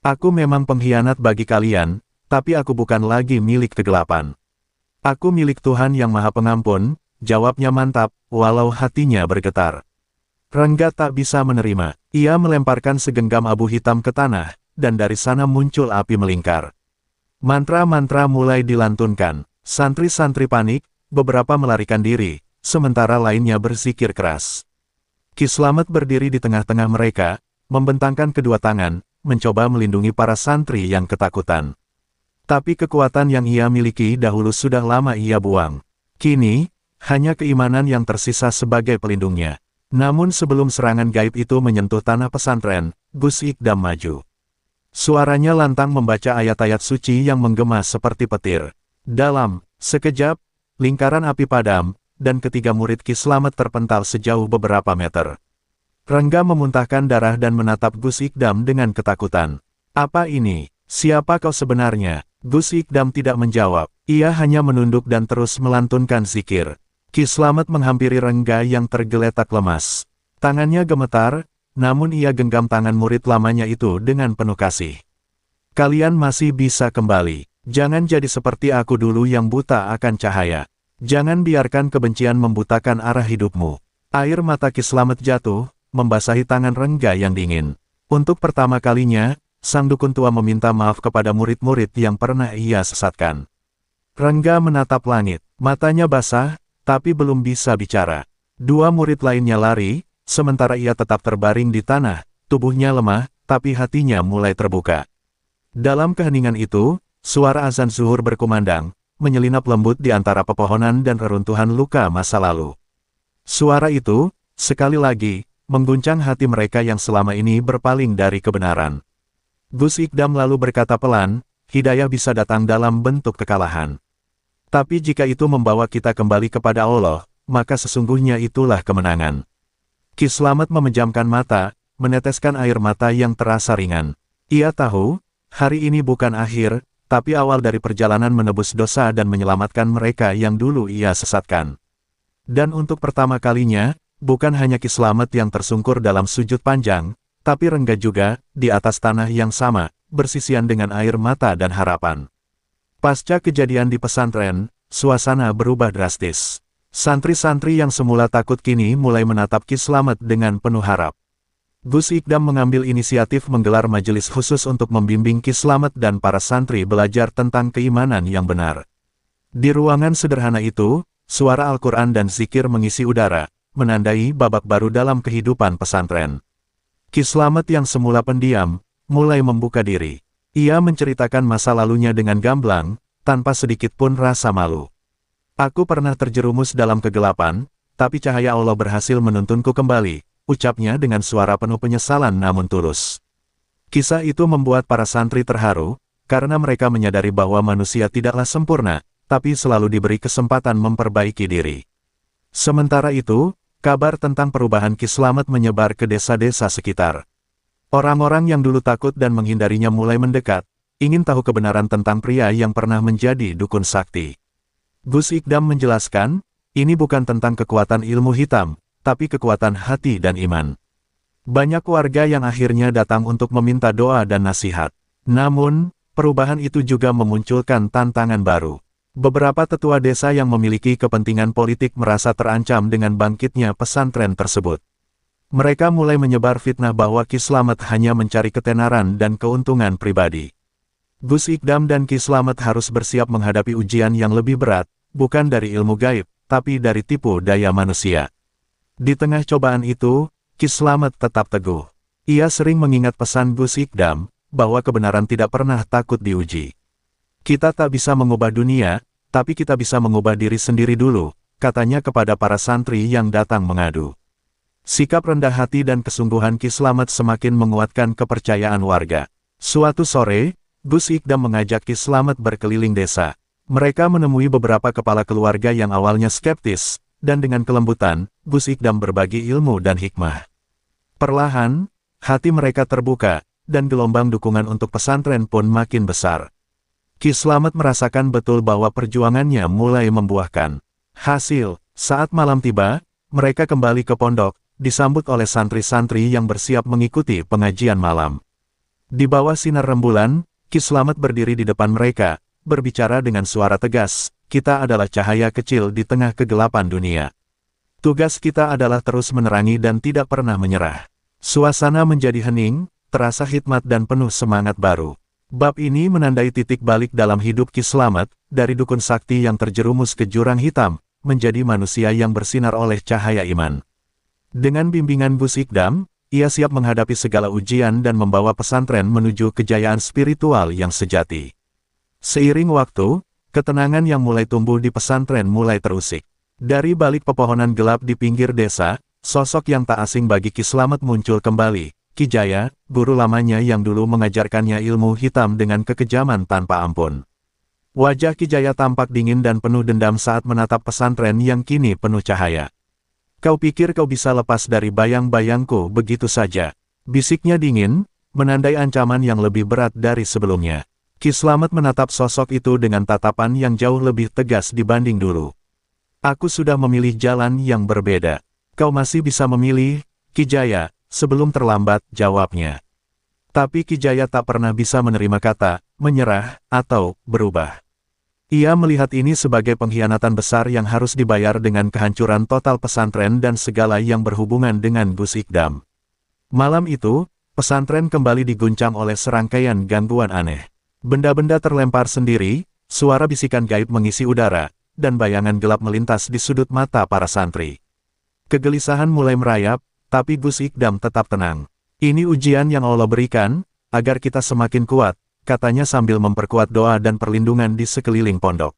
"Aku memang pengkhianat bagi kalian, tapi aku bukan lagi milik kegelapan. Aku milik Tuhan yang Maha Pengampun," jawabnya mantap, walau hatinya bergetar. Rengga tak bisa menerima. Ia melemparkan segenggam abu hitam ke tanah, dan dari sana muncul api melingkar. Mantra-mantra mulai dilantunkan. Santri-santri panik, beberapa melarikan diri, sementara lainnya berzikir keras. Ki Slamet berdiri di tengah-tengah mereka, membentangkan kedua tangan, mencoba melindungi para santri yang ketakutan. Tapi kekuatan yang ia miliki dahulu sudah lama ia buang. Kini, hanya keimanan yang tersisa sebagai pelindungnya. Namun sebelum serangan gaib itu menyentuh tanah pesantren, Gus Ikdam maju. Suaranya lantang membaca ayat-ayat suci yang menggema seperti petir. Dalam sekejap, lingkaran api padam, dan ketiga murid Ki Slamet terpental sejauh beberapa meter. Rengga memuntahkan darah dan menatap Gus Ikdam dengan ketakutan. "Apa ini? Siapa kau sebenarnya?" Gus Ikdam tidak menjawab. Ia hanya menunduk dan terus melantunkan zikir. Ki Slamet menghampiri Rengga yang tergeletak lemas. Tangannya gemetar, namun ia genggam tangan murid lamanya itu dengan penuh kasih. "Kalian masih bisa kembali. Jangan jadi seperti aku dulu yang buta akan cahaya. Jangan biarkan kebencian membutakan arah hidupmu." Air mata Ki Slamet jatuh, membasahi tangan Rengga yang dingin. Untuk pertama kalinya, sang dukun tua meminta maaf kepada murid-murid yang pernah ia sesatkan. Rengga menatap langit, matanya basah, tapi belum bisa bicara. 2 murid lainnya lari, sementara ia tetap terbaring di tanah, tubuhnya lemah, tapi hatinya mulai terbuka. Dalam keheningan itu, suara azan zuhur berkumandang, menyelinap lembut di antara pepohonan dan reruntuhan luka masa lalu. Suara itu, sekali lagi, mengguncang hati mereka yang selama ini berpaling dari kebenaran. Gus Ikdam lalu berkata pelan, "Hidayah bisa datang dalam bentuk kekalahan. Tapi jika itu membawa kita kembali kepada Allah, maka sesungguhnya itulah kemenangan." Ki Slamet memejamkan mata, meneteskan air mata yang terasa ringan. Ia tahu, hari ini bukan akhir, tapi awal dari perjalanan menebus dosa dan menyelamatkan mereka yang dulu ia sesatkan. Dan untuk pertama kalinya, bukan hanya Ki Slamet yang tersungkur dalam sujud panjang, tapi Rengga juga, di atas tanah yang sama, bersisian dengan air mata dan harapan. Pasca kejadian di pesantren, suasana berubah drastis. Santri-santri yang semula takut kini mulai menatap Ki Slamet dengan penuh harap. Gus Ikdam mengambil inisiatif menggelar majelis khusus untuk membimbing Ki Slamet dan para santri belajar tentang keimanan yang benar. Di ruangan sederhana itu, suara Al-Quran dan zikir mengisi udara, menandai babak baru dalam kehidupan pesantren. Ki Slamet yang semula pendiam, mulai membuka diri. Ia menceritakan masa lalunya dengan gamblang, tanpa sedikit pun rasa malu. Aku pernah terjerumus dalam kegelapan, tapi cahaya Allah berhasil menuntunku kembali, ucapnya dengan suara penuh penyesalan namun tulus. Kisah itu membuat para santri terharu, karena mereka menyadari bahwa manusia tidaklah sempurna, tapi selalu diberi kesempatan memperbaiki diri. Sementara itu, kabar tentang perubahan Ki Slamet menyebar ke desa-desa sekitar. Orang-orang yang dulu takut dan menghindarinya mulai mendekat, ingin tahu kebenaran tentang pria yang pernah menjadi dukun sakti. Gus Ikdam menjelaskan, ini bukan tentang kekuatan ilmu hitam, tapi kekuatan hati dan iman. Banyak warga yang akhirnya datang untuk meminta doa dan nasihat. Namun, perubahan itu juga memunculkan tantangan baru. Beberapa tetua desa yang memiliki kepentingan politik merasa terancam dengan bangkitnya pesantren tersebut. Mereka mulai menyebar fitnah bahwa Ki Slamet hanya mencari ketenaran dan keuntungan pribadi. Gus Ikdam dan Ki Slamet harus bersiap menghadapi ujian yang lebih berat, bukan dari ilmu gaib, tapi dari tipu daya manusia. Di tengah cobaan itu, Ki Slamet tetap teguh. Ia sering mengingat pesan Gus Ikdam, bahwa kebenaran tidak pernah takut diuji. Kita tak bisa mengubah dunia, tapi kita bisa mengubah diri sendiri dulu, katanya kepada para santri yang datang mengadu. Sikap rendah hati dan kesungguhan Ki Slamet semakin menguatkan kepercayaan warga. Suatu sore, Gus Ikdam mengajak Ki Slamet berkeliling desa. Mereka menemui beberapa kepala keluarga yang awalnya skeptis, dan dengan kelembutan, Gus Ikdam berbagi ilmu dan hikmah. Perlahan, hati mereka terbuka, dan gelombang dukungan untuk pesantren pun makin besar. Ki Slamet merasakan betul bahwa perjuangannya mulai membuahkan hasil. Saat malam tiba, mereka kembali ke pondok, disambut oleh santri-santri yang bersiap mengikuti pengajian malam. Di bawah sinar rembulan, Ki Slamet berdiri di depan mereka, berbicara dengan suara tegas, kita adalah cahaya kecil di tengah kegelapan dunia. Tugas kita adalah terus menerangi dan tidak pernah menyerah. Suasana menjadi hening, terasa hikmat dan penuh semangat baru. Bab ini menandai titik balik dalam hidup Ki Slamet, dari dukun sakti yang terjerumus ke jurang hitam, menjadi manusia yang bersinar oleh cahaya iman. Dengan bimbingan Gus Ikdam, ia siap menghadapi segala ujian dan membawa pesantren menuju kejayaan spiritual yang sejati. Seiring waktu, ketenangan yang mulai tumbuh di pesantren mulai terusik. Dari balik pepohonan gelap di pinggir desa, sosok yang tak asing bagi Ki Slamet muncul kembali. Ki Jaya, guru lamanya yang dulu mengajarkannya ilmu hitam dengan kekejaman tanpa ampun. Wajah Ki Jaya tampak dingin dan penuh dendam saat menatap pesantren yang kini penuh cahaya. Kau pikir kau bisa lepas dari bayang-bayangku begitu saja? Bisiknya dingin, menandai ancaman yang lebih berat dari sebelumnya. Ki Slamet menatap sosok itu dengan tatapan yang jauh lebih tegas dibanding dulu. Aku sudah memilih jalan yang berbeda. Kau masih bisa memilih, Ki Jaya, sebelum terlambat, jawabnya. Tapi Ki Jaya tak pernah bisa menerima kata, menyerah, atau berubah. Ia melihat ini sebagai pengkhianatan besar yang harus dibayar dengan kehancuran total pesantren dan segala yang berhubungan dengan Gus Ikdam. Malam itu, pesantren kembali diguncang oleh serangkaian gangguan aneh. Benda-benda terlempar sendiri, suara bisikan gaib mengisi udara, dan bayangan gelap melintas di sudut mata para santri. Kegelisahan mulai merayap, tapi Gus Ikdam tetap tenang. Ini ujian yang Allah berikan, agar kita semakin kuat, katanya sambil memperkuat doa dan perlindungan di sekeliling pondok.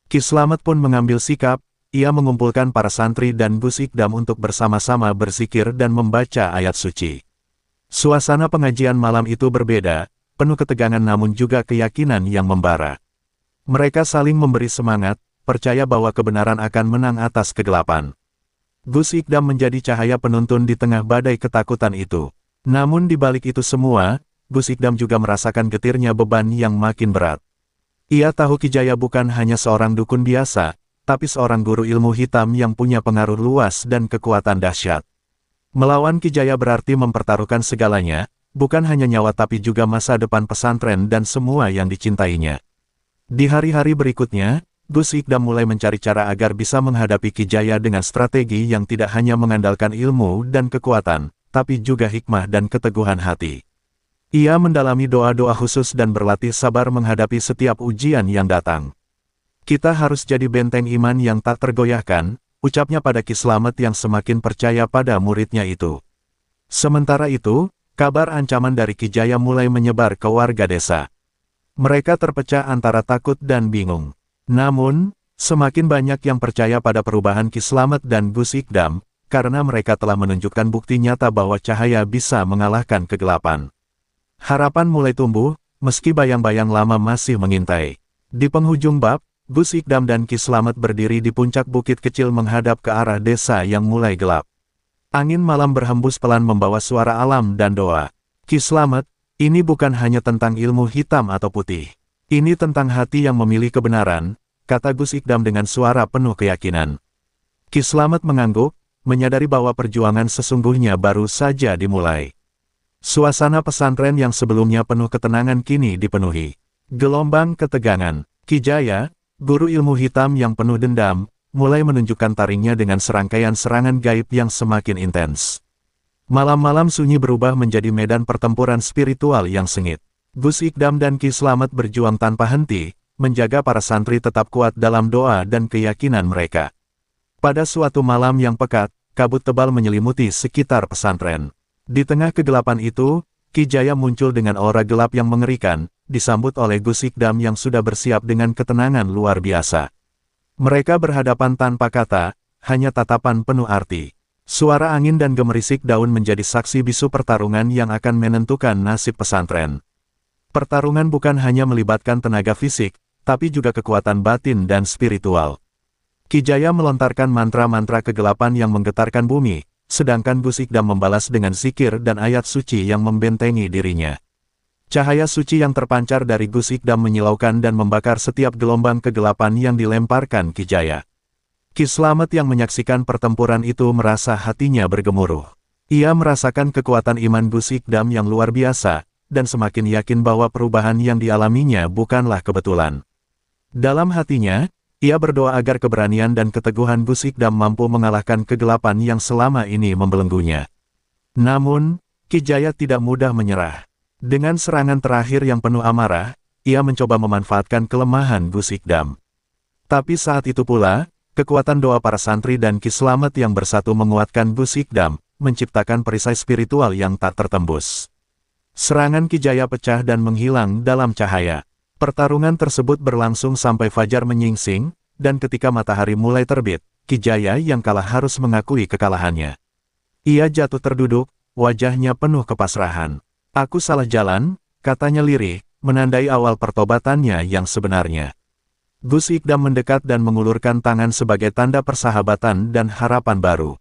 Ki Slamet pun mengambil sikap, ia mengumpulkan para santri dan Gus Ikdam untuk bersama-sama berzikir dan membaca ayat suci. Suasana pengajian malam itu berbeda, penuh ketegangan namun juga keyakinan yang membara. Mereka saling memberi semangat, percaya bahwa kebenaran akan menang atas kegelapan. Gus Ikdam menjadi cahaya penuntun di tengah badai ketakutan itu. Namun di balik itu semua, Gus Ikdam juga merasakan getirnya beban yang makin berat. Ia tahu Ki Jaya bukan hanya seorang dukun biasa, tapi seorang guru ilmu hitam yang punya pengaruh luas dan kekuatan dahsyat. Melawan Ki Jaya berarti mempertaruhkan segalanya, bukan hanya nyawa tapi juga masa depan pesantren dan semua yang dicintainya. Di hari-hari berikutnya, Gus Ikdam mulai mencari cara agar bisa menghadapi Ki Jaya dengan strategi yang tidak hanya mengandalkan ilmu dan kekuatan, tapi juga hikmah dan keteguhan hati. Ia mendalami doa-doa khusus dan berlatih sabar menghadapi setiap ujian yang datang. Kita harus jadi benteng iman yang tak tergoyahkan, ucapnya pada Ki Slamet yang semakin percaya pada muridnya itu. Sementara itu, kabar ancaman dari Ki Jaya mulai menyebar ke warga desa. Mereka terpecah antara takut dan bingung. Namun, semakin banyak yang percaya pada perubahan Ki Slamet dan Gus Ikdam, karena mereka telah menunjukkan bukti nyata bahwa cahaya bisa mengalahkan kegelapan. Harapan mulai tumbuh, meski bayang-bayang lama masih mengintai. Di penghujung bab, Gus Ikdam dan Ki Slamet berdiri di puncak bukit kecil menghadap ke arah desa yang mulai gelap. Angin malam berhembus pelan membawa suara alam dan doa. Ki Slamet, ini bukan hanya tentang ilmu hitam atau putih. Ini tentang hati yang memilih kebenaran, kata Gus Ikdam dengan suara penuh keyakinan. Ki Slamet mengangguk, menyadari bahwa perjuangan sesungguhnya baru saja dimulai. Suasana pesantren yang sebelumnya penuh ketenangan kini dipenuhi gelombang ketegangan. Ki Jaya, guru ilmu hitam yang penuh dendam, mulai menunjukkan taringnya dengan serangkaian serangan gaib yang semakin intens. Malam-malam sunyi berubah menjadi medan pertempuran spiritual yang sengit. Gus Ikdam dan Ki Slamet berjuang tanpa henti, menjaga para santri tetap kuat dalam doa dan keyakinan mereka. Pada suatu malam yang pekat, kabut tebal menyelimuti sekitar pesantren. Di tengah kegelapan itu, Ki Jaya muncul dengan aura gelap yang mengerikan, disambut oleh Gus Ikdam yang sudah bersiap dengan ketenangan luar biasa. Mereka berhadapan tanpa kata, hanya tatapan penuh arti. Suara angin dan gemerisik daun menjadi saksi bisu pertarungan yang akan menentukan nasib pesantren. Pertarungan bukan hanya melibatkan tenaga fisik, tapi juga kekuatan batin dan spiritual. Ki Jaya melontarkan mantra-mantra kegelapan yang menggetarkan bumi, sedangkan Gus Ikdam membalas dengan zikir dan ayat suci yang membentengi dirinya. Cahaya suci yang terpancar dari Gus Ikdam menyilaukan dan membakar setiap gelombang kegelapan yang dilemparkan Ki Jaya. Ki Slamet yang menyaksikan pertempuran itu merasa hatinya bergemuruh. Ia merasakan kekuatan iman Gus Ikdam yang luar biasa, dan semakin yakin bahwa perubahan yang dialaminya bukanlah kebetulan. Dalam hatinya, ia berdoa agar keberanian dan keteguhan Gus Ikdam mampu mengalahkan kegelapan yang selama ini membelenggunya. Namun, Ki Jaya tidak mudah menyerah. Dengan serangan terakhir yang penuh amarah, ia mencoba memanfaatkan kelemahan Gus Ikdam. Tapi saat itu pula, kekuatan doa para santri dan Ki Slamet yang bersatu menguatkan Gus Ikdam, menciptakan perisai spiritual yang tak tertembus. Serangan Ki Jaya pecah dan menghilang dalam cahaya. Pertarungan tersebut berlangsung sampai fajar menyingsing, dan ketika matahari mulai terbit, Ki Jaya yang kalah harus mengakui kekalahannya. Ia jatuh terduduk, wajahnya penuh kepasrahan. Aku salah jalan, katanya lirih, menandai awal pertobatannya yang sebenarnya. Gus Ikdam mendekat dan mengulurkan tangan sebagai tanda persahabatan dan harapan baru.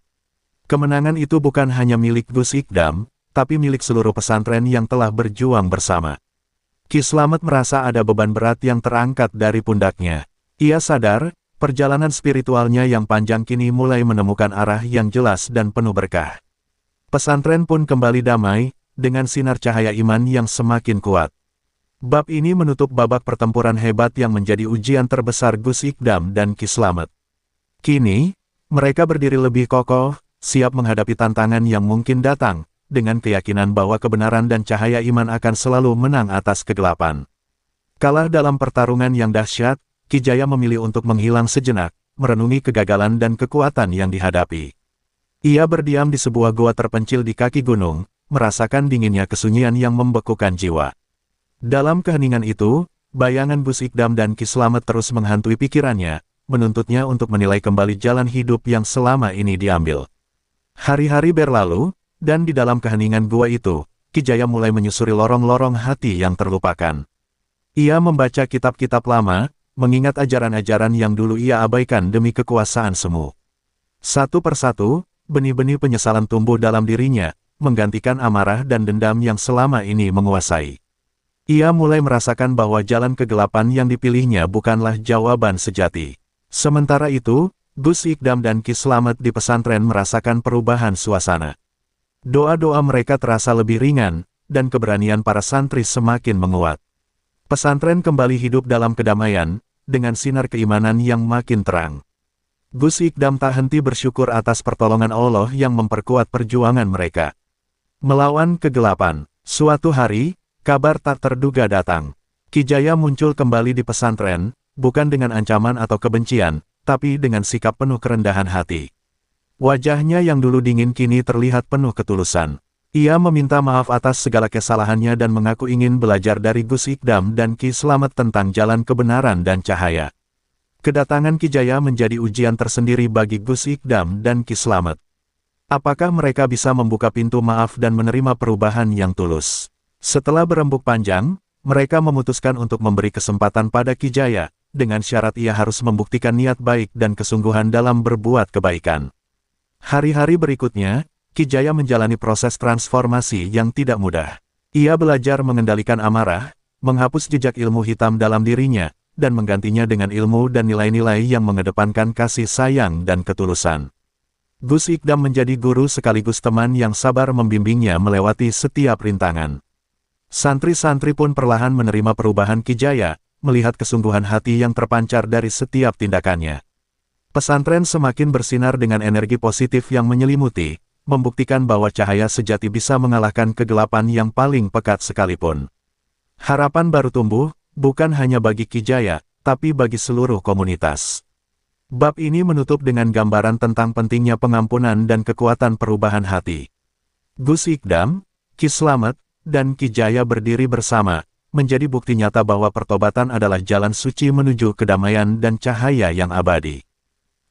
Kemenangan itu bukan hanya milik Gus Ikdam, tapi milik seluruh pesantren yang telah berjuang bersama. Ki Slamet merasa ada beban berat yang terangkat dari pundaknya. Ia sadar, perjalanan spiritualnya yang panjang kini mulai menemukan arah yang jelas dan penuh berkah. Pesantren pun kembali damai, dengan sinar cahaya iman yang semakin kuat. Bab ini menutup babak pertempuran hebat yang menjadi ujian terbesar Gus Ikdam dan Ki Slamet. Kini, mereka berdiri lebih kokoh, siap menghadapi tantangan yang mungkin datang, dengan keyakinan bahwa kebenaran dan cahaya iman akan selalu menang atas kegelapan. Kalah dalam pertarungan yang dahsyat, Ki Jaya memilih untuk menghilang sejenak, merenungi kegagalan dan kekuatan yang dihadapi. Ia berdiam di sebuah goa terpencil di kaki gunung, merasakan dinginnya kesunyian yang membekukan jiwa. Dalam keheningan itu, bayangan Gus Ikdam dan Ki Slamet terus menghantui pikirannya, menuntutnya untuk menilai kembali jalan hidup yang selama ini diambil. Hari-hari berlalu, dan di dalam keheningan gua itu, Ki Jaya mulai menyusuri lorong-lorong hati yang terlupakan. Ia membaca kitab-kitab lama, mengingat ajaran-ajaran yang dulu ia abaikan demi kekuasaan semu. Satu persatu, benih-benih penyesalan tumbuh dalam dirinya, menggantikan amarah dan dendam yang selama ini menguasai. Ia mulai merasakan bahwa jalan kegelapan yang dipilihnya bukanlah jawaban sejati. Sementara itu, Gus Ikdam dan Ki Slamet di pesantren merasakan perubahan suasana. Doa-doa mereka terasa lebih ringan, dan keberanian para santri semakin menguat. Pesantren kembali hidup dalam kedamaian, dengan sinar keimanan yang makin terang. Gus Ikdam tak henti bersyukur atas pertolongan Allah yang memperkuat perjuangan mereka. Melawan kegelapan. Suatu hari, kabar tak terduga datang. Ki Jaya muncul kembali di pesantren, bukan dengan ancaman atau kebencian, tapi dengan sikap penuh kerendahan hati. Wajahnya yang dulu dingin kini terlihat penuh ketulusan. Ia meminta maaf atas segala kesalahannya dan mengaku ingin belajar dari Gus Ikdam dan Ki Slamet tentang jalan kebenaran dan cahaya. Kedatangan Ki Jaya menjadi ujian tersendiri bagi Gus Ikdam dan Ki Slamet. Apakah mereka bisa membuka pintu maaf dan menerima perubahan yang tulus? Setelah berembuk panjang, mereka memutuskan untuk memberi kesempatan pada Ki Jaya, dengan syarat ia harus membuktikan niat baik dan kesungguhan dalam berbuat kebaikan. Hari-hari berikutnya, Ki Jaya menjalani proses transformasi yang tidak mudah. Ia belajar mengendalikan amarah, menghapus jejak ilmu hitam dalam dirinya, dan menggantinya dengan ilmu dan nilai-nilai yang mengedepankan kasih sayang dan ketulusan. Gus Ikdam menjadi guru sekaligus teman yang sabar membimbingnya melewati setiap rintangan. Santri-santri pun perlahan menerima perubahan Ki Jaya, melihat kesungguhan hati yang terpancar dari setiap tindakannya. Pesantren semakin bersinar dengan energi positif yang menyelimuti, membuktikan bahwa cahaya sejati bisa mengalahkan kegelapan yang paling pekat sekalipun. Harapan baru tumbuh, bukan hanya bagi Ki Jaya, tapi bagi seluruh komunitas. Bab ini menutup dengan gambaran tentang pentingnya pengampunan dan kekuatan perubahan hati. Gus Ikdam, Ki Slamet, dan Ki Jaya berdiri bersama, menjadi bukti nyata bahwa pertobatan adalah jalan suci menuju kedamaian dan cahaya yang abadi.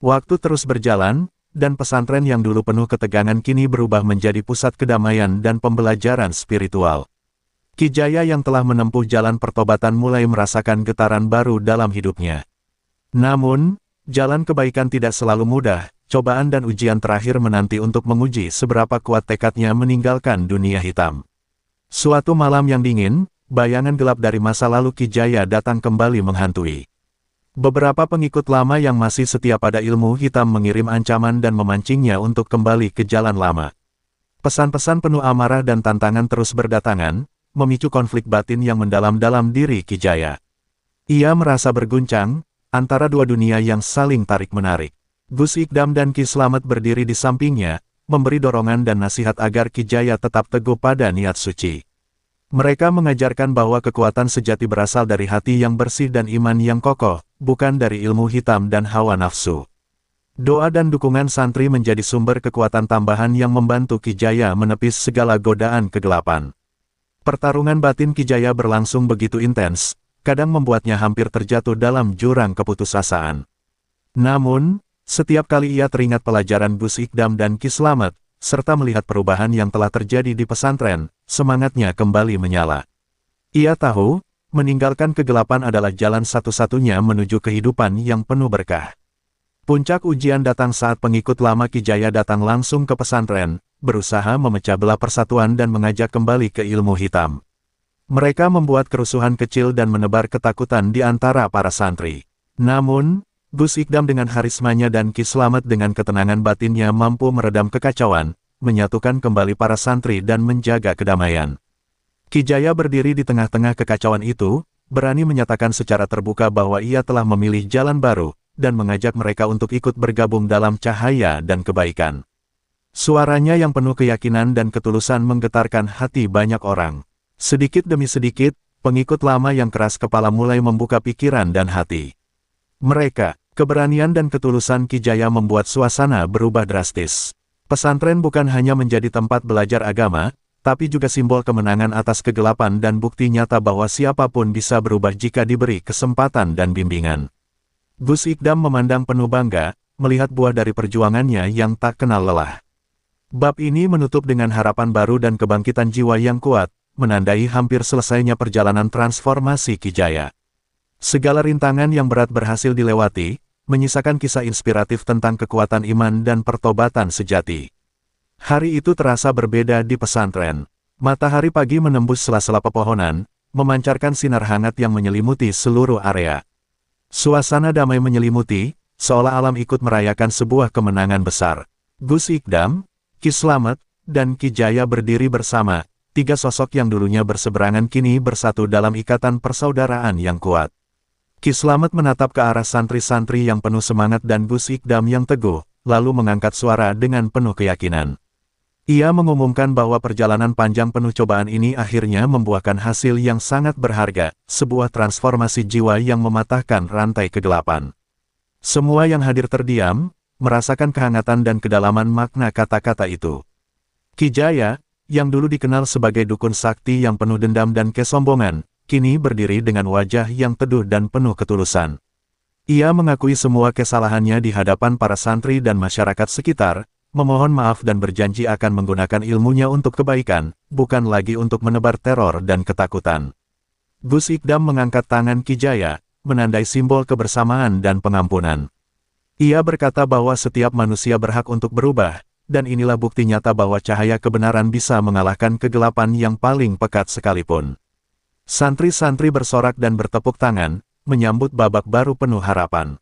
Waktu terus berjalan, dan pesantren yang dulu penuh ketegangan kini berubah menjadi pusat kedamaian dan pembelajaran spiritual. Ki Jaya yang telah menempuh jalan pertobatan mulai merasakan getaran baru dalam hidupnya. Namun, jalan kebaikan tidak selalu mudah, cobaan dan ujian terakhir menanti untuk menguji seberapa kuat tekadnya meninggalkan dunia hitam. Suatu malam yang dingin, bayangan gelap dari masa lalu Ki Jaya datang kembali menghantui. Beberapa pengikut lama yang masih setia pada ilmu hitam mengirim ancaman dan memancingnya untuk kembali ke jalan lama. Pesan-pesan penuh amarah dan tantangan terus berdatangan, memicu konflik batin yang mendalam dalam diri Ki Jaya. Ia merasa berguncang antara dua dunia yang saling tarik-menarik. Gus Ikdam dan Ki Slamet berdiri di sampingnya, memberi dorongan dan nasihat agar Ki Jaya tetap teguh pada niat suci. Mereka mengajarkan bahwa kekuatan sejati berasal dari hati yang bersih dan iman yang kokoh, bukan dari ilmu hitam dan hawa nafsu. Doa dan dukungan santri menjadi sumber kekuatan tambahan yang membantu Ki Jaya menepis segala godaan kegelapan. Pertarungan batin Ki Jaya berlangsung begitu intens, kadang membuatnya hampir terjatuh dalam jurang keputusasaan. Namun, setiap kali ia teringat pelajaran Gus Ikdam dan Ki Slamet, serta melihat perubahan yang telah terjadi di pesantren, semangatnya kembali menyala. Ia tahu, meninggalkan kegelapan adalah jalan satu-satunya menuju kehidupan yang penuh berkah. Puncak ujian datang saat pengikut lama Ki Jaya datang langsung ke pesantren, berusaha memecah belah persatuan dan mengajak kembali ke ilmu hitam. Mereka membuat kerusuhan kecil dan menebar ketakutan di antara para santri. Namun, Gus Ikdam dengan harismanya dan Ki Slamet dengan ketenangan batinnya mampu meredam kekacauan, menyatukan kembali para santri dan menjaga kedamaian. Ki Jaya berdiri di tengah-tengah kekacauan itu, berani menyatakan secara terbuka bahwa ia telah memilih jalan baru, dan mengajak mereka untuk ikut bergabung dalam cahaya dan kebaikan. Suaranya yang penuh keyakinan dan ketulusan menggetarkan hati banyak orang. Sedikit demi sedikit, pengikut lama yang keras kepala mulai membuka pikiran dan hati. Mereka, keberanian dan ketulusan Ki Jaya membuat suasana berubah drastis. Pesantren bukan hanya menjadi tempat belajar agama, tapi juga simbol kemenangan atas kegelapan dan bukti nyata bahwa siapapun bisa berubah jika diberi kesempatan dan bimbingan. Gus Ikdam memandang penuh bangga, melihat buah dari perjuangannya yang tak kenal lelah. Bab ini menutup dengan harapan baru dan kebangkitan jiwa yang kuat, menandai hampir selesainya perjalanan transformasi Ki Jaya. Segala rintangan yang berat berhasil dilewati, menyisakan kisah inspiratif tentang kekuatan iman dan pertobatan sejati. Hari itu terasa berbeda di pesantren. Matahari pagi menembus sela-sela pepohonan, memancarkan sinar hangat yang menyelimuti seluruh area. Suasana damai menyelimuti, seolah alam ikut merayakan sebuah kemenangan besar. Gus Ikdam, Ki Slamet, dan Ki Jaya berdiri bersama, tiga sosok yang dulunya berseberangan kini bersatu dalam ikatan persaudaraan yang kuat. Ki Slamet menatap ke arah santri-santri yang penuh semangat dan Gus Ikdam yang teguh, lalu mengangkat suara dengan penuh keyakinan. Ia mengumumkan bahwa perjalanan panjang penuh cobaan ini akhirnya membuahkan hasil yang sangat berharga, sebuah transformasi jiwa yang mematahkan rantai kegelapan. Semua yang hadir terdiam, merasakan kehangatan dan kedalaman makna kata-kata itu. Ki Jaya, yang dulu dikenal sebagai dukun sakti yang penuh dendam dan kesombongan, kini berdiri dengan wajah yang teduh dan penuh ketulusan. Ia mengakui semua kesalahannya di hadapan para santri dan masyarakat sekitar, memohon maaf dan berjanji akan menggunakan ilmunya untuk kebaikan, bukan lagi untuk menebar teror dan ketakutan. Gus Ikdam mengangkat tangan Ki Jaya, menandai simbol kebersamaan dan pengampunan. Ia berkata bahwa setiap manusia berhak untuk berubah, dan inilah bukti nyata bahwa cahaya kebenaran bisa mengalahkan kegelapan yang paling pekat sekalipun. Santri-santri bersorak dan bertepuk tangan, menyambut babak baru penuh harapan.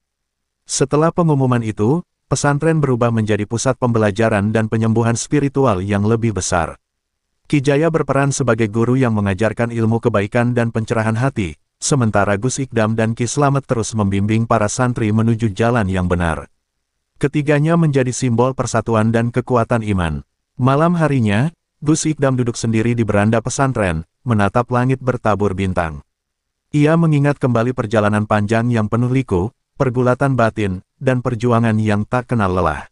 Setelah pengumuman itu, pesantren berubah menjadi pusat pembelajaran dan penyembuhan spiritual yang lebih besar. Ki Jaya berperan sebagai guru yang mengajarkan ilmu kebaikan dan pencerahan hati, sementara Gus Ikdam dan Ki Slamet terus membimbing para santri menuju jalan yang benar. Ketiganya menjadi simbol persatuan dan kekuatan iman. Malam harinya, Gus Ikdam duduk sendiri di beranda pesantren, menatap langit bertabur bintang. Ia mengingat kembali perjalanan panjang yang penuh liku, pergulatan batin, dan perjuangan yang tak kenal lelah.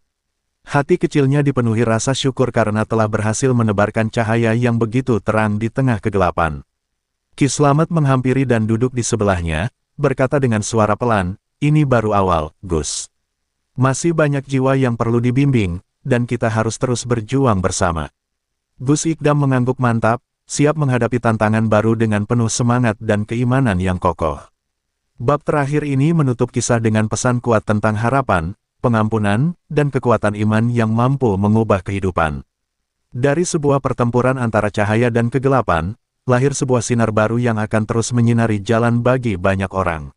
Hati kecilnya dipenuhi rasa syukur karena telah berhasil menebarkan cahaya yang begitu terang di tengah kegelapan. Ki Slamet menghampiri dan duduk di sebelahnya, berkata dengan suara pelan, "Ini baru awal, Gus. Masih banyak jiwa yang perlu dibimbing, dan kita harus terus berjuang bersama." Gus Ikdam mengangguk mantap, siap menghadapi tantangan baru dengan penuh semangat dan keimanan yang kokoh. Bab terakhir ini menutup kisah dengan pesan kuat tentang harapan, pengampunan, dan kekuatan iman yang mampu mengubah kehidupan. Dari sebuah pertempuran antara cahaya dan kegelapan, lahir sebuah sinar baru yang akan terus menyinari jalan bagi banyak orang.